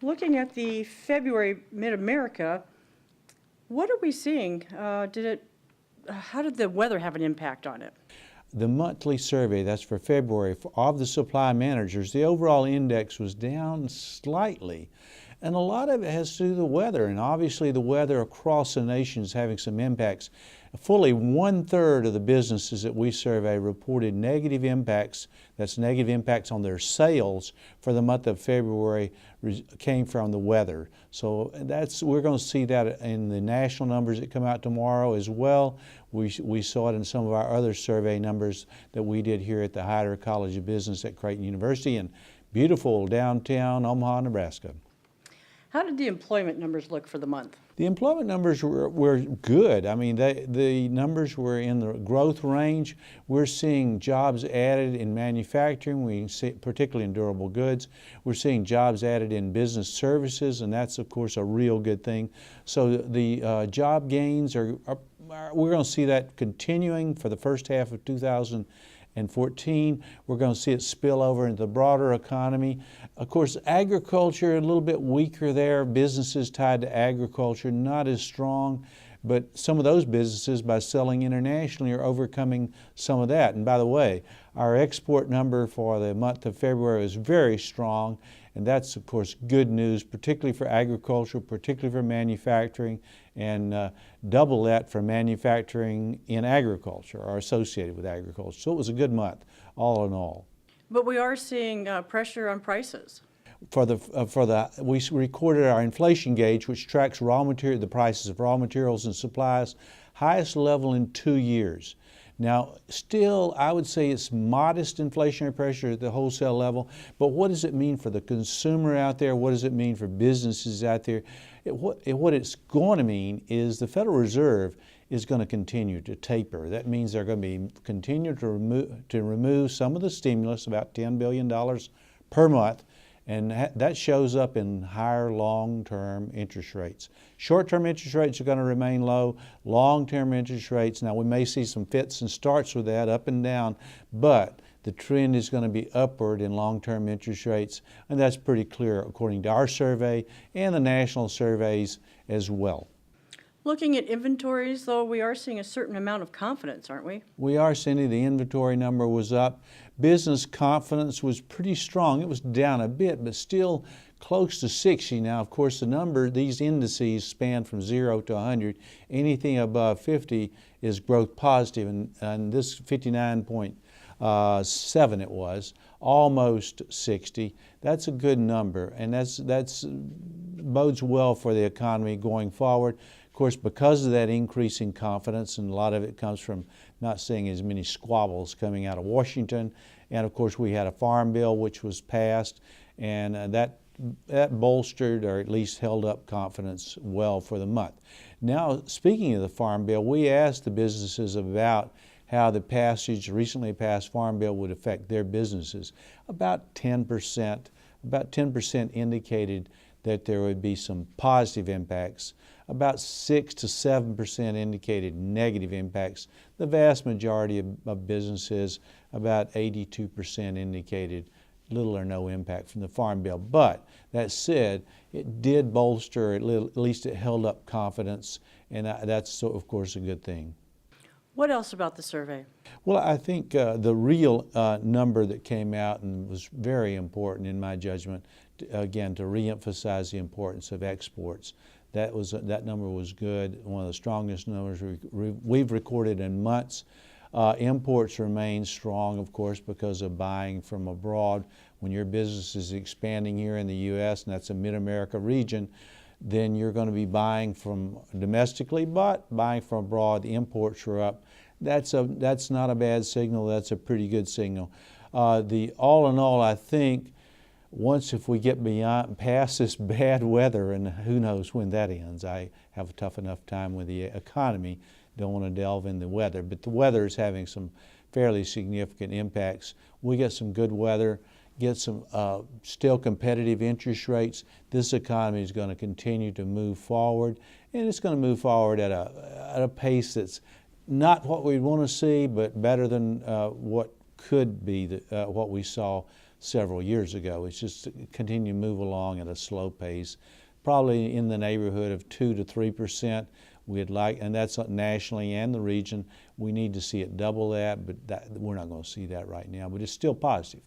Looking at the February Mid-America, what are we seeing? How did the weather have an impact on it? The monthly survey, that's for February, of the supply managers, the overall index was down slightly. And a lot of it has to do with the weather, and obviously the weather across the nation is having some impacts. Fully 1/3 of the businesses that we survey reported negative impacts, that's negative impacts on their sales for the month of February, came from the weather. So we're going to see that in the national numbers that come out tomorrow as well. We saw it in some of our other survey numbers that we did here at the Hyder College of Business at Creighton University in beautiful downtown Omaha, Nebraska. How did the employment numbers look for the month? The employment numbers were good. I mean, the numbers were in the growth range. We're seeing jobs added in manufacturing, we see, particularly in durable goods. We're seeing jobs added in business services, and that's, of course, a real good thing. So the job gains we're going to see that continuing for the first half of 2014. We're going to see it spill over into the broader economy. Of course, agriculture, a little bit weaker there. Businesses tied to agriculture, not as strong. But some of those businesses, by selling internationally, are overcoming some of that. And by the way, our export number for the month of February is very strong. And that's, of course, good news, particularly for agriculture, particularly for manufacturing, and double that for manufacturing in agriculture or associated with agriculture. So it was a good month, all in all. But we are seeing pressure on prices. We recorded our inflation gauge, which tracks the prices of raw materials and supplies, highest level in 2 years. Now, still, I would say it's modest inflationary pressure at the wholesale level, but what does it mean for the consumer out there? What does it mean for businesses out there? What it's going to mean is the Federal Reserve is going to continue to taper. That means they're going to continue to remove some of the stimulus, about $10 billion per month, and that shows up in higher long-term interest rates. Short-term interest rates are going to remain low. Long-term interest rates, now we may see some fits and starts with that, up and down, but the trend is going to be upward in long-term interest rates, and that's pretty clear according to our survey and the national surveys as well. Looking at inventories, though, we are seeing a certain amount of confidence, aren't we? We are, Cindy. The inventory number was up. Business confidence was pretty strong. It was down a bit, but still close to 60. Now, of course, these indices span from 0 to 100. Anything above 50 is growth positive, and this 59.7 it was, almost 60. That's a good number, and that's bodes well for the economy going forward. Of course, because of that increasing confidence, and a lot of it comes from not seeing as many squabbles coming out of Washington, and of course we had a farm bill which was passed, and that bolstered or at least held up confidence well for the month. Now, speaking of the farm bill, we asked the businesses about how the recently passed farm bill would affect their businesses. About 10% indicated that there would be some positive impacts. About 6 to 7% indicated negative impacts. The vast majority of businesses, about 82%, indicated little or no impact from the farm bill. But that said, it did bolster, at least it held up confidence, and that's, of course, a good thing. What else about the survey? Well, I think the real number that came out and was very important in my judgment, again, to reemphasize the importance of exports. That number was good, one of the strongest numbers we've recorded in months. Imports remain strong, of course, because of buying from abroad. When your business is expanding here in the U.S., and that's a Mid-America region, then you're going to be buying from domestically, but buying from abroad. The imports are up. That's not a bad signal. That's a pretty good signal. All in all, I think if we get past this bad weather, and who knows when that ends. I have a tough enough time with the economy. Don't want to delve in the weather, but the weather is having some fairly significant impacts. We get some good weather, get some still competitive interest rates. This economy is going to continue to move forward, and it's going to move forward at a pace that's not what we want to see, but better than what could be what we saw several years ago. It's just continue to move along at a slow pace, probably in the neighborhood of 2 to 3%. We'd like, and that's nationally and the region. We need to see it double that, but we're not going to see that right now. But it's still positive.